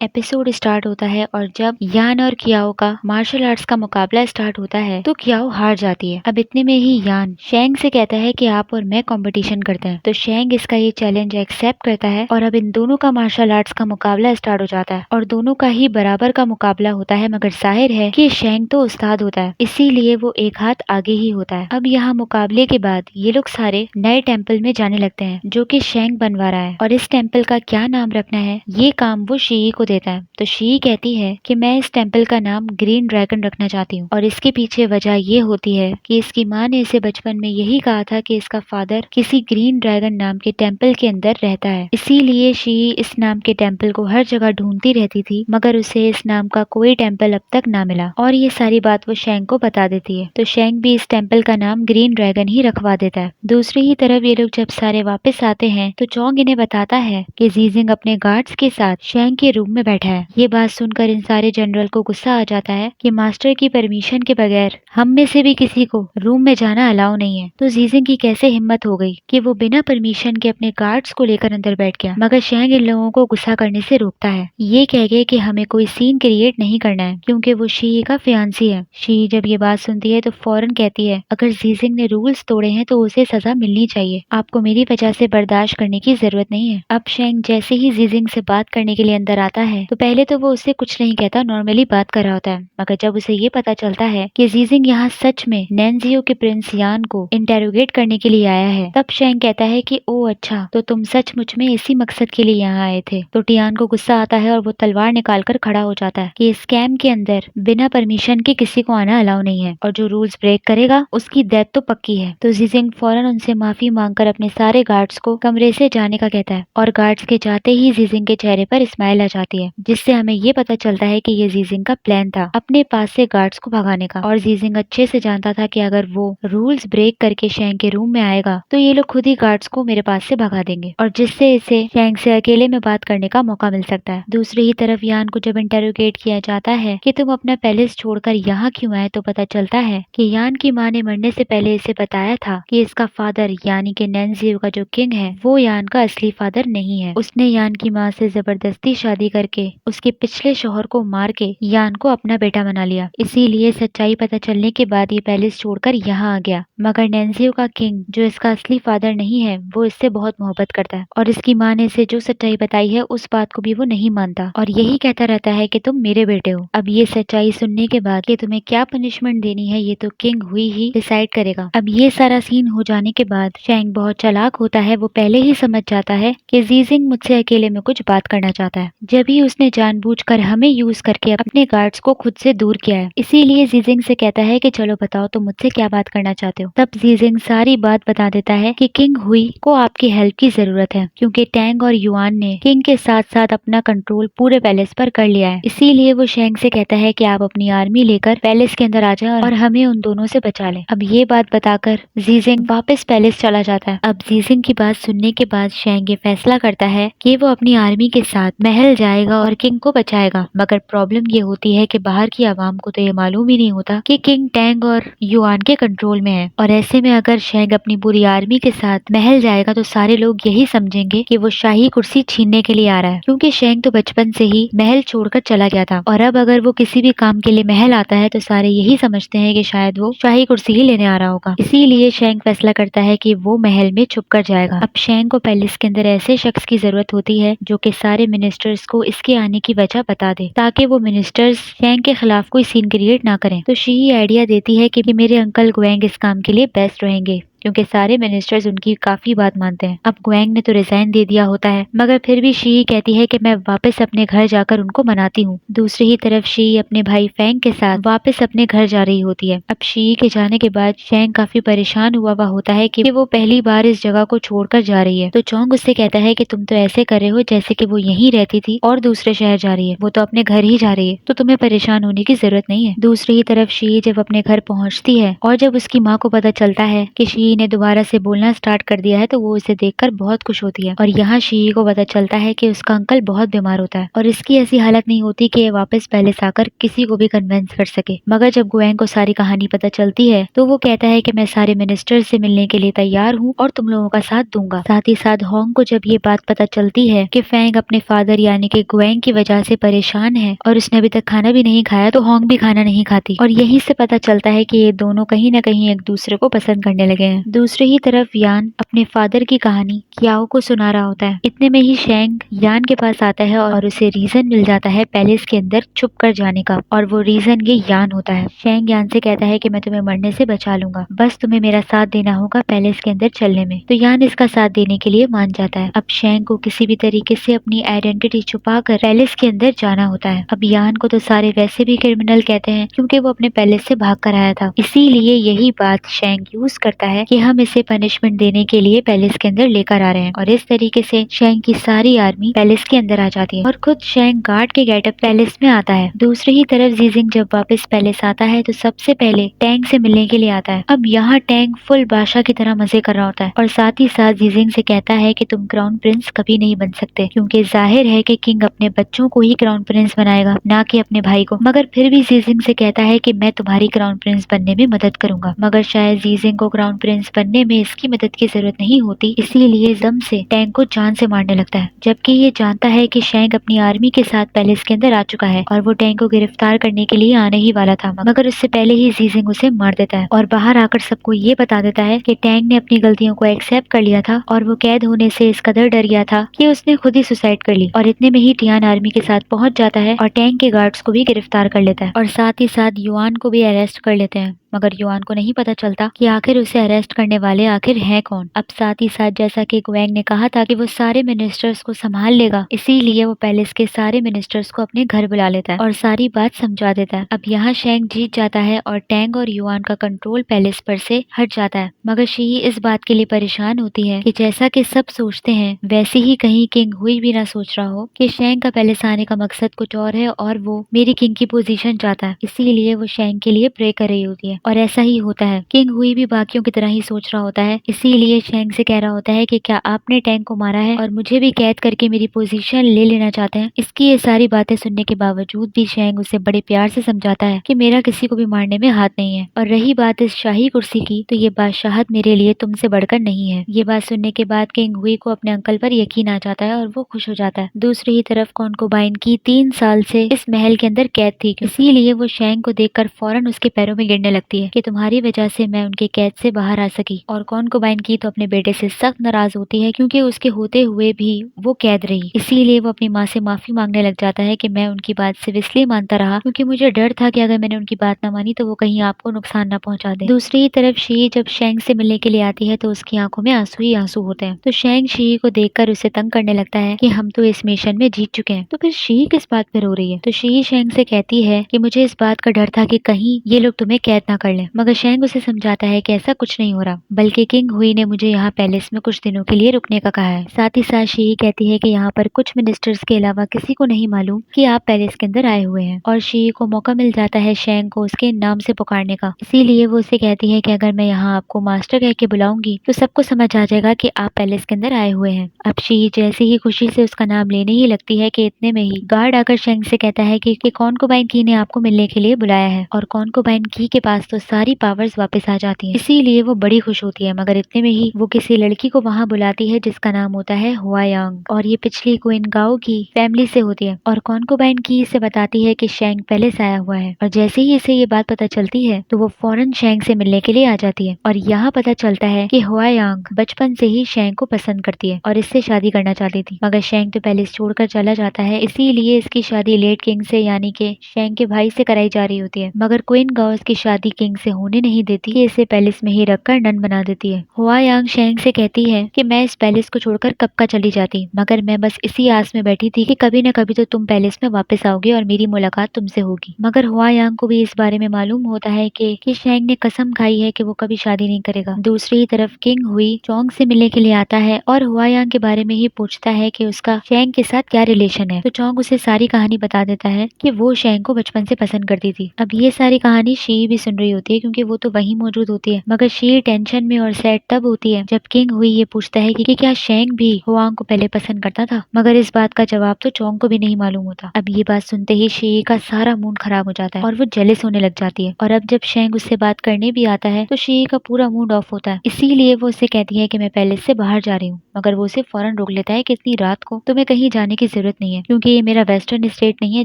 Episode start होता है और जब यान और कियाओ का मार्शल आर्ट्स का मुकाबला स्टार्ट होता है तो कियाओ हार जाती है। अब इतने में ही यान शेंग से कहता है कि आप और मैं कंपटीशन करते हैं, तो शेंग इसका ये चैलेंज एक्सेप्ट करता है और अब इन दोनों का मार्शल आर्ट्स का मुकाबला स्टार्ट हो जाता है और दोनों का ही बराबर का मुकाबला होता है। मगर जाहिर है कि शेंग तो उस्ताद होता है, इसीलिए वो एक हाथ आगे ही होता है। अब यहाँ मुकाबले के बाद ये लोग सारे नए टेम्पल में जाने लगते हैं जो कि शेंग बनवा रहा है और इस टेम्पल का क्या नाम रखना है ये काम वो शी को देता है। तो शी कहती है कि मैं इस टेम्पल का नाम ग्रीन ड्रैगन रखना चाहती हूँ और इसके पीछे वजह ये होती है कि इसकी माँ ने इसे बचपन में यही कहा था कि इसका फादर किसी ग्रीन ड्रैगन नाम के टेम्पल के अंदर रहता है, इसीलिए शी इस नाम के टेम्पल को हर जगह ढूंढती रहती थी मगर उसे इस नाम का कोई टेम्पल अब तक ना मिला और ये सारी बात वो शेंग को बता देती है। तो शेंग भी इस टेम्पल का नाम ग्रीन ड्रैगन ही रखवा देता है। दूसरी ही तरफ ये लोग जब सारे वापस आते हैं तो चोंग इन्हें बताता है कि जीजिंग अपने गार्ड्स के साथ शेंग के रूम में बैठा है। ये बात सुनकर इन सारे जनरल को गुस्सा आ जाता है कि मास्टर की परमिशन के बगैर हम में से भी किसी को रूम में जाना अलाउ नहीं है। तो जीजिंग की कैसे हिम्मत हो गई कि वो बिना परमिशन के अपने गार्ड्स को लेकर अंदर बैठ गया, मगर शेंग इन लोगों को गुस्सा करने से रोकता है। ये कह गए कि हमें कोई सीन क्रिएट नहीं करना है क्योंकि वो शी का फियांसी है। शी जब ये बात सुनती है तो फौरन कहती है अगर जीजिंग ने रूल्स तोड़े हैं तो उसे सजा मिलनी चाहिए, आपको मेरी वजह से बर्दाश्त करने की जरूरत नहीं है। अब शेंग जैसे ही जीजिंग से बात करने के लिए अंदर आता है तो पहले तो वो उससे कुछ नहीं कहता, नॉर्मली बात कर रहा होता है, मगर जब उसे ये पता चलता है कि जीजिंग यहाँ सच में नैनजियो के प्रिंस यान को इंटेरोगेट करने के लिए आया है, तब शेंग कहता है कि ओ अच्छा, तो तुम सचमुच में इसी मकसद के लिए यहाँ आए थे। तो टियान को गुस्सा आता है और वो तलवार निकाल कर खड़ा हो जाता है कि इस कैंप के अंदर बिना परमिशन के किसी को आना अलाउ नहीं है और जो रूल्स ब्रेक करेगा उसकी डेथ तो पक्की है। तो जीजिंग फौरन उनसे माफी मांगकर अपने सारे गार्ड्स को कमरे से जाने का कहता है और गार्ड्स के जाते ही जीजिंग के चेहरे पर स्माइल आ जाती है, जिससे हमें ये पता चलता है कि ये जीजिंग का प्लान था अपने पास से गार्ड्स को भगाने का। और जीजिंग अच्छे से जानता था कि अगर वो रूल्स ब्रेक करके शेंग के रूम में आएगा तो ये लोग खुद ही गार्ड्स को मेरे पास से भगा देंगे और जिससे इसे शेंग से अकेले में बात करने का मौका मिल सकता है। दूसरी ही तरफ यान को जब इंटेरोगेट किया जाता है कि तुम अपना पैलेस छोड़कर यहाँ क्यों आए, तो पता चलता है कि यान की माँ ने मरने से पहले इसे बताया था कि इसका फादर यानी कि नैनजियो का जो किंग है वो यान का असली फादर नहीं है। उसने यान की माँ से जबरदस्ती शादी करके उसके पिछले शौहर को मार के यान को अपना बेटा बना लिया, इसीलिए सच्चाई पता चलने के बाद ये पैलेस छोड़कर यहाँ आ गया। मगर नैनजियो का किंग जो इसका असली फादर नहीं है वो इससे बहुत मोहब्बत करता है और इसकी माँ ने इसे जो सच्चाई बताई है उस बात को भी वो नहीं मानता और यही कहता रहता है कि तुम मेरे बेटे हो। अब ये सच्चाई सुनने के बाद कि तुम्हें क्या पनिशमेंट देनी है ये तो किंग हुई ही डिसाइड करेगा। अब ये सारा सीन हो जाने के बाद शेंग बहुत चालाक होता है, वो पहले ही समझ जाता है कि जीजिंग मुझसे अकेले में कुछ बात करना चाहता है, जब ही उसने जानबूझकर हमें यूज करके अपने गार्ड्स को खुद से दूर किया है। इसीलिए जीजिंग से कहता है कि चलो बताओ तुम मुझसे क्या बात करना चाहते हो। तब जीजिंग सारी बात बता देता है कि किंग हुई को आपकी हेल्प की जरूरत है क्योंकि टैंग और युआन ने किंग के साथ साथ अपना कंट्रोल पूरे पैलेस पर कर लिया है। इसीलिए वो शेंग से कहता है कि आप अपनी आर्मी लेकर पैलेस के अंदर आ जाए और हमें उन दोनों से बचा लें। अब ये बात बताकर जीजिंग वापस पैलेस चला जाता है। अब जीजिंग की बात सुनने के बाद शेंग ये फैसला करता है कि वो अपनी आर्मी के साथ महल जाएगा और किंग को बचाएगा। मगर प्रॉब्लम ये होती है कि बाहर की आवाम को तो ये मालूम ही नहीं होता कि किंग टैंग और युआन के कंट्रोल में है और ऐसे में अगर शेंग अपनी पूरी आर्मी के साथ महल जाएगा तो सारे लोग यही समझेंगे कि वो शाही कुर्सी छीनने के लिए आ रहा है, क्योंकि शेंग तो बचपन से ही महल छोड़कर चला गया था और अब अगर वो किसी भी काम के लिए महल आता है तो सारे यही समझते हैं कि शायद वो शाही कुर्सी ही लेने आ रहा होगा। इसीलिए शेंग फैसला करता है कि वो महल में छुप कर जाएगा। अब शेंग को पैलेस के अंदर ऐसे शख्स की जरूरत होती है जो कि सारे मिनिस्टर्स को इसके आने की वजह बता दे ताकि वो मिनिस्टर्स शेंग के खिलाफ कोई सीन क्रिएट ना करें। तो शी आइडिया देती है कि मेरे अंकल ग्वेंग इस काम के लिए बेस्ट रहेंगे क्योंकि सारे मिनिस्टर्स उनकी काफी बात मानते हैं। अब ग्वेंग ने तो रिजाइन दे दिया होता है मगर फिर भी शी कहती है कि मैं वापस अपने घर जाकर उनको मनाती हूँ। दूसरी ही तरफ शी अपने भाई फेंग के साथ वापस अपने घर जा रही होती है। अब शी के जाने के बाद शेंग काफी परेशान हुआ होता है कि वो पहली बार इस जगह को छोड़कर जा रही है। तो चोंग उससे कहता है कि तुम तो ऐसे कर रहे हो जैसे कि वो यहीं रहती थी और दूसरे शहर जा रही है, वो तो अपने घर ही जा रही है, तो तुम्हें परेशान होने की जरूरत नहीं है। दूसरी ही तरफ शी जब अपने घर पहुंचती है और जब उसकी माँ को पता चलता है कि शी शी ने दोबारा से बोलना स्टार्ट कर दिया है तो वो उसे देखकर बहुत खुश होती है और यहाँ शी को पता चलता है कि उसका अंकल बहुत बीमार होता है और इसकी ऐसी हालत नहीं होती कि ये वापस पैलेस आकर किसी को भी कन्विंस कर सके। मगर जब गुएंग को सारी कहानी पता चलती है तो वो कहता है कि मैं सारे मिनिस्टर से मिलने के लिए तैयार हूँ और तुम लोगों का साथ दूंगा। साथ ही साथ होंग को जब ये बात पता चलती है कि फैंग अपने फादर यानी कि गुएंग की वजह से परेशान है और उसने अभी तक खाना भी नहीं खाया तो होंग भी खाना नहीं खाती और यहीं से पता चलता है कि ये दोनों कहीं न कहीं एक दूसरे को पसंद करने लगे हैं। दूसरी ही तरफ यान अपने फादर की कहानी क्याओ को सुना रहा होता है। इतने में ही शेंग यान के पास आता है और उसे रीजन मिल जाता है पैलेस के अंदर छुप कर जाने का और वो रीजन ये यान होता है। शेंग यान से कहता है कि मैं तुम्हें मरने से बचा लूंगा, बस तुम्हें मेरा साथ देना होगा पैलेस के अंदर चलने में। तो यान इसका साथ देने के लिए मान जाता है। अब शेंग को किसी भी तरीके से अपनी आइडेंटिटी छुपा कर पैलेस के अंदर जाना होता है। अब यान को तो सारे वैसे भी क्रिमिनल कहते हैं क्योंकि वो अपने पैलेस से भाग कर आया था, इसीलिए यही बात शेंग यूज करता है कि हम इसे पनिशमेंट देने के लिए पैलेस के अंदर लेकर आ रहे हैं और इस तरीके से शेंग की सारी आर्मी पैलेस के अंदर आ जाती है और खुद शेंग गार्ड के गेटअप पैलेस में आता है। दूसरी ही तरफ जीजिंग जब वापस पैलेस आता है तो सबसे पहले टैंग से मिलने के लिए आता है। अब यहाँ टैंग फुल बादशाह की तरह मजे कर रहा होता है और साथ ही साथ जीजिंग से कहता है कि तुम क्राउन प्रिंस कभी नहीं बन सकते क्योंकि जाहिर है कि किंग अपने बच्चों को ही क्राउन प्रिंस बनाएगा, ना कि अपने भाई को। मगर फिर भी जीजिंग से कहता है कि मैं तुम्हारी क्राउन प्रिंस बनने में मदद करूंगा। मगर शायद जीजिंग को क्राउन प्रिंस बनने में इसकी मदद की जरूरत नहीं होती, इसीलिए जम से टैंग को जान से मारने लगता है। जबकि ये जानता है कि शेंग अपनी आर्मी के साथ पैलेस के अंदर आ चुका है और वो टैंग को गिरफ्तार करने के लिए आने ही वाला था, मगर उससे पहले ही जीजिंग उसे मार देता है और बाहर आकर सबको ये बता देता है कि टैंग ने अपनी गलतियों को एक्सेप्ट कर लिया था और वो कैद होने से इस कदर डर गया था कि उसने खुद ही सुसाइड कर ली। और इतने में ही टियान आर्मी के साथ पहुंच जाता है और टैंग के गार्ड्स को भी गिरफ्तार कर लेता है और साथ ही साथ युआन को भी अरेस्ट कर लेते हैं। मगर युआन को नहीं पता चलता कि आखिर उसे अरेस्ट करने वाले आखिर हैं कौन। अब साथ ही साथ जैसा कि गुएंग ने कहा था कि वो सारे मिनिस्टर्स को संभाल लेगा, इसीलिए वो पैलेस के सारे मिनिस्टर्स को अपने घर बुला लेता है और सारी बात समझा देता है। अब यहाँ शेंग जीत जाता है और टैंग और युआन का कंट्रोल पैलेस पर से हट जाता है। मगर शी इस बात के लिए परेशान होती है कि जैसा कि सब सोचते हैं वैसे ही कहीं किंग हुई भी ना सोच रहा हो कि शेंग का पैलेस आने का मकसद कुछ और है और वो मेरी किंग की पोजीशन चाहता है, इसीलिए वो शेंग के लिए प्रे कर रही होती है। और ऐसा ही होता है। किंग हुई भी बाकियों की तरह ही सोच रहा होता है, इसीलिए शेंग से कह रहा होता है कि क्या आपने टैंग को मारा है और मुझे भी कैद करके मेरी पोजीशन ले लेना चाहते हैं। इसकी ये सारी बातें सुनने के बावजूद भी शेंग उसे बड़े प्यार से समझाता है कि मेरा किसी को भी मारने में हाथ नहीं है और रही बात इस शाही कुर्सी की तो ये बादशाहत मेरे लिए तुमसे बढ़कर नहीं है। ये बात सुनने के बाद किंग हुई को अपने अंकल पर यकीन आ जाता है और वो खुश हो जाता है। दूसरी ही तरफ कॉन्कुबाइन की 3 साल से इस महल के अंदर कैद थी, इसीलिए वो शेंग को देखकर फौरन उसके पैरों में गिरने लगती है कि तुम्हारी वजह से मैं उनके कैद से बाहर आ सकी। और कॉन्कुबाइन की तो अपने बेटे से सख्त नाराज होती है क्योंकि उसके होते हुए भी वो कैद रही, इसीलिए वो अपनी माँ से माफी मांगने लग जाता है कि मैं उनकी बात सिर्फ इसलिए मानता रहा क्योंकि मुझे डर था कि अगर मैंने उनकी बात ना मानी तो वो कहीं आपको नुकसान ना पहुंचा दे। दूसरी तरफ शी जब शेंग से मिलने के लिए आती है तो उसकी आंखों में आंसू ही आंसू होते हैं। तो शेंग शी को देखकर उसे तंग करने लगता है कि हम तो इस मिशन में जीत चुके हैं, तो फिर शी किस बात पर रो रही है। तो शी शेंग से कहती है कि मुझे इस बात का डर था कि कहीं ये लोग तुम्हें कैद ना कर लें। मगर शेंग उसे समझाता है कि ऐसा कुछ नहीं हो रहा, बल्कि किंग हुई ने मुझे यहाँ पैलेस में कुछ दिनों के लिए रुकने का कहा है। साथ ही साथ शी कहती है कि यहाँ पर कुछ मिनिस्टर्स के अलावा किसी को नहीं मालूम कि आप पैलेस के अंदर आए हुए हैं। और शी को मौका मिल जाता है शेंग को उसके नाम से पुकारने का, इसीलिए वो उसे कहती है कि अगर मैं यहाँ आपको मास्टर कह के बुलाऊंगी तो सबको समझ आ जाएगा कि आप पैलेस के अंदर आए हुए हैं। अब शी जैसे ही खुशी से उसका नाम लेने ही लगती है कि इतने में ही गार्ड आकर शेंग से कहता है कि कॉन्कुबाइन की ने आपको मिलने के लिए बुलाया है। और कॉन्कुबाइन की के पास तो सारी पावर्स वापस आ जाती हैं, इसीलिए वो बड़ी खुश होती है। मगर इतने में ही वो किसी लड़की को वहाँ बुलाती है जिसका नाम होता है हुआयांग और ये पिछली क्वीन गाओ की फैमिली से होती है। और कॉन्कुबाइन की इसे बताती है कि शेंग पैलेस आया हुआ है और जैसे ही इसे ये बात पता चलती है तो वो फौरन शेंग से मिलने के लिए आ जाती है। और यहाँ पता चलता है कि हुआयांग बचपन से ही शेंग को पसंद करती है और इससे शादी करना चाहती थी, मगर शेंग तो पैलेस छोड़कर चला जाता है, इसीलिए इसकी शादी लेट किंग से यानी कि शेंग के भाई से कराई जा रही होती है। मगर क्वीन गाओ की शादी किंग से होने नहीं देती, कि इसे पैलेस में ही रखकर नन बना देती है। हुआयांग शेंग से कहती है कि मैं इस पैलेस को छोड़कर कब का चली जाती, मगर मैं बस इसी आस में बैठी थी कि कभी न कभी तो तुम पैलेस में वापस आओगे और मेरी मुलाकात तुमसे होगी। मगर हुआयांग को भी इस बारे में मालूम होता है कि शेंग ने कसम खाई है कि वो कभी शादी नहीं करेगा। दूसरी तरफ किंग हुई चोंग से मिलने के लिए आता है और हुआयांग के बारे में ही पूछता है कि उसका शेंग के साथ क्या रिलेशन है। तो चोंग उसे सारी कहानी बता देता है कि वो शेंग को बचपन से पसंद करती थी। अब ये सारी कहानी शी भी सुन रही रही होती है क्योंकि वो तो वहीं मौजूद होती है, मगर शी टेंशन में और सैड तब होती है जब किंग हुई ये पूछता है कि क्या शेंग भी हुआंग को पहले पसंद करता था, मगर इस बात का जवाब तो चोंग को भी नहीं मालूम होता। अब ये बात सुनते ही शी का सारा मूड खराब हो जाता है और वो जेलस होने लग जाती है, और अब जब शेंग उससे बात करने भी आता है तो शी का पूरा मूड ऑफ होता है। इसीलिए वो उससे कहती है कि मैं पैलेस से बाहर जा रही हूँ, मगर वो उसे फौरन रोक लेता है कि इतनी रात को तुम्हें कहीं जाने की जरूरत नहीं है, क्योंकि ये मेरा वेस्टर्न स्टेट नहीं है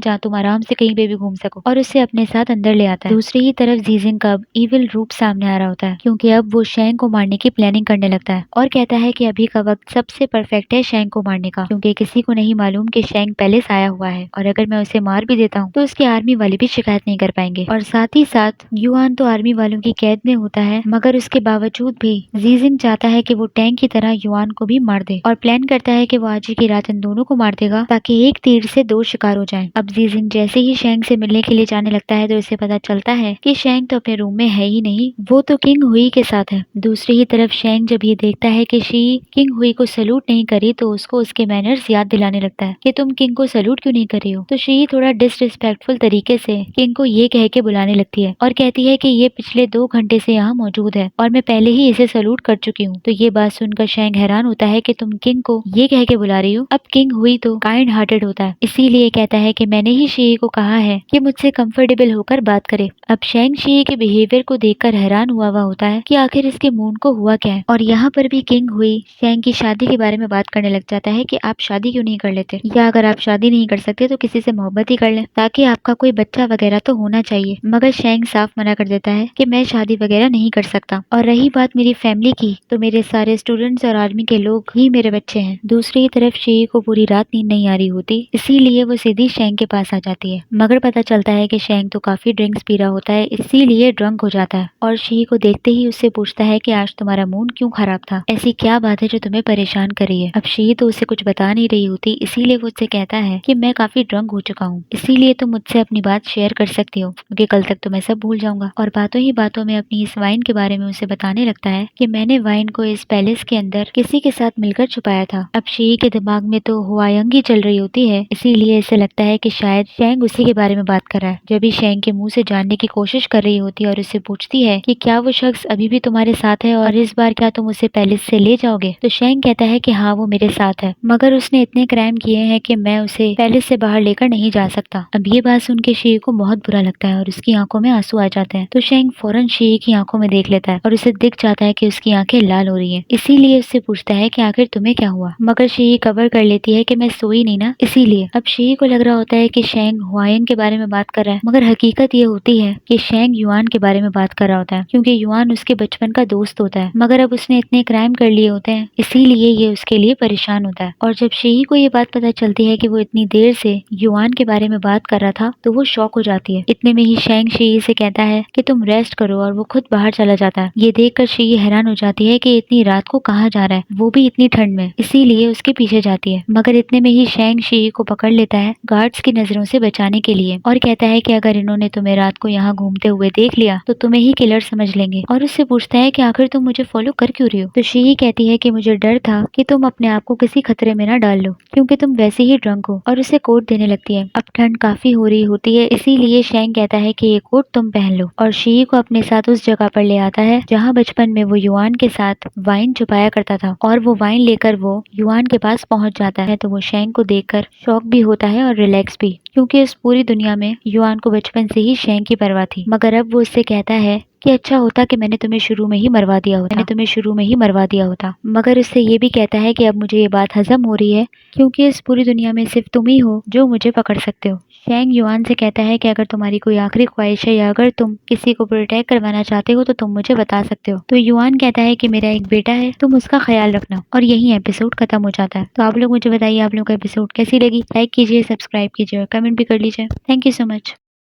जहाँ तुम आराम से कहीं पे भी घूम सको, और उससे अपने साथ अंदर ले आता है। दूसरी ही तरफ जीजिंग का इविल रूप सामने आ रहा होता है, क्योंकि अब वो शेंग को मारने की प्लानिंग करने लगता है और कहता है कि अभी का वक्त सबसे परफेक्ट है शेंग को मारने का, क्योंकि किसी को नहीं मालूम कि शेंग पैलेस आया हुआ है, और अगर मैं उसे मार भी देता हूँ तो उसकी आर्मी वाले भी शिकायत नहीं कर पाएंगे। और साथ ही साथ युआन तो आर्मी वालों की कैद में होता है, मगर उसके बावजूद भी जीजिंग चाहता है कि वो टैंक की तरह युआन को भी मार दे, और प्लान करता है कि वो आज ही की रात इन दोनों को मार देगा ताकि एक तीर से दो शिकार हो जाएं। अब जीजिंग जैसे ही शेंग से मिलने के लिए जाने लगता है तो उसे पता चलता है कि शेंग तो अपने रूम में है ही नहीं, वो तो किंग हुई के साथ है। दूसरी ही तरफ शेंग जब ये देखता है कि शी किंग हुई को सैल्यूट नहीं करी तो उसको उसके मैनर्स याद दिलाने लगता है कि तुम किंग को सैल्यूट क्यों नहीं कर रही हो। तो शी थोड़ा डिसरिस्पेक्टफुल तरीके से किंग को ये कह के बुलाने लगती है और कहती है कि ये पिछले 2 घंटे से यहाँ मौजूद है और मैं पहले ही इसे सैल्यूट कर चुकी हूँ। तो ये बात सुनकर शेंग हैरान होता है कि तुम किंग को ये कह के बुला रही हो। अब किंग हुई तो काइंड हार्टेड होता है, इसीलिए कहता है कि मैंने ही शी को कहा है कि मुझसे कंफर्टेबल होकर बात करे। अब शेंग शी के बिहेवियर को देखकर हैरान हुआ होता है कि आखिर इसके मूड को हुआ क्या है, और यहाँ पर भी किंग हुई शेंग की शादी के बारे में बात करने लग जाता है कि आप शादी क्यों नहीं कर लेते, या अगर आप शादी नहीं कर सकते तो किसी से मोहब्बत ही कर लें ताकि आपका कोई बच्चा वगैरह तो होना चाहिए। मगर शेंग साफ मना कर देता है कि मैं शादी वगैरह नहीं कर सकता, और रही बात मेरी फैमिली की तो मेरे सारे स्टूडेंट्स और आर्मी के लोग ही मेरे बच्चे हैं। दूसरी तरफ शी को पूरी रात नींद नहीं आ रही होती, इसीलिए वो सीधी शेंग के पास आ जाती है, मगर पता चलता है कि शेंग तो काफी ड्रिंक्स पी रहा होता है, इसीलिए ड्रंक हो जाता है, और शी को देखते ही उससे पूछता है कि आज तुम्हारा मूड क्यों खराब था, ऐसी क्या बात है जो तुम्हें परेशान कर रही है। अब शी तो उसे कुछ बता नहीं रही होती, इसीलिए वो उससे कहता है कि मैं काफी ड्रंक हो चुका हूँ, इसीलिए तुम मुझसे अपनी बात शेयर कर सकती हो, क्योंकि कल तक तो मैं सब भूल जाऊंगा। और बातों ही बातों में अपनी इस वाइन के बारे में उसे बताने लगता है कि मैंने वाइन को इस पैलेस के अंदर किसी के साथ मिलकर छुपाया था। अब शी के दिमाग में तो हुआयंग ही चल रही होती है, इसीलिए इसे लगता है कि शायद शेंग उसी के बारे में बात कर रहा है। जब भी शेंग के मुंह से जानने की कोशिश कर रही होती है और उससे पूछती है कि क्या वो शख्स अभी भी तुम्हारे साथ है और इस बार क्या तुम उसे पैलेस से ले जाओगे, तो शेंग कहता है कि हाँ वो मेरे साथ है, मगर उसने इतने क्राइम किए हैं कि मैं उसे पैलेस से बाहर लेकर नहीं जा सकता। अब ये बात सुन के शी को बहुत बुरा लगता है और उसकी आंखों में आंसू आ जाते हैं, तो शेंग फौरन शी की आंखों में देख लेता है और उसे दिख जाता है कि उसकी आंखें लाल हो रही हैं, इसीलिए उससे पूछता है कि आखिर तुम्हें क्या हुआ, मगर शी कवर कर लेती है कि मैं सोई नहीं ना, इसीलिए। अब शी को लग रहा होता है कि शेंग हुआयंग के बारे में बात कर रहा है, मगर हकीकत ये होती है कि शेंग युआन के बारे में बात कर रहा होता है, क्योंकि युआन उसके बचपन का दोस्त होता है, मगर अब उसने इतने क्राइम कर लिए होते हैं, इसीलिए ये उसके लिए परेशान होता है। और जब शी को ये बात पता चलती है कि वो इतनी देर से युआन के बारे में बात कर रहा था तो वो शॉक हो जाती है। इतने में ही शेंग शी से कहता है कि तुम रेस्ट करो, और वो खुद बाहर चला जाता है। ये देखकर शी हैरान हो जाती है कि इतनी रात को कहाँ जा रहा है, वो भी इतनी ठंड में, इसीलिए उसके पीछे जाती है, मगर इतने में ही शेंग शी को पकड़ लेता है गार्ड्स की नजरों से बचाने के लिए, और कहता है कि अगर इन्होंने तुम्हें रात को यहाँ घूमते हुए देख लिया तो तुम्हें ही किलर समझ लेंगे, और उससे पूछता है कि आखिर तुम मुझे फॉलो कर क्यों रही हो। तो शी कहती है कि मुझे डर था कि तुम अपने आप को किसी खतरे में ना डाल लो, क्योंकि तुम वैसे ही ड्रंक हो, और उसे कोट देने लगती है। अब ठंड काफी हो रही होती है, इसीलिए शेंग कहता है कि ये कोट तुम पहन लो, और शी को अपने साथ उस जगह पर ले आता है जहाँ बचपन में वो युआन के साथ वाइन छुपाया करता था, और वो वाइन लेकर वो युआन के पास पहुंच जाता है। तो वो शेंग को देखकर शॉक भी होता है और रिलैक्स भी, क्योंकि इस पूरी दुनिया में युआन को बचपन से ही शेंग की परवाह थी। मगर अब वो उससे कहता है कि अच्छा होता कि मैंने तुम्हें शुरू में ही मरवा दिया होता, मगर उससे ये भी कहता है कि अब मुझे ये बात हजम हो रही है, क्योंकि इस पूरी दुनिया में सिर्फ तुम ही हो जो मुझे पकड़ सकते हो। शेंग युआन से कहता है कि अगर तुम्हारी कोई आखिरी ख्वाहिश है या अगर तुम किसी को प्रोटेक्ट करवाना चाहते हो तो तुम मुझे बता सकते हो। तो युआन कहता है कि मेरा एक बेटा है, तुम उसका ख्याल रखना, और यही एपिसोड खत्म हो जाता है। तो आप लोग मुझे बताइए आप लोग को एपिसोड कैसी लगी, लाइक कीजिए, सब्सक्राइब कीजिए और कमेंट भी कर लीजिए। Thank you so much.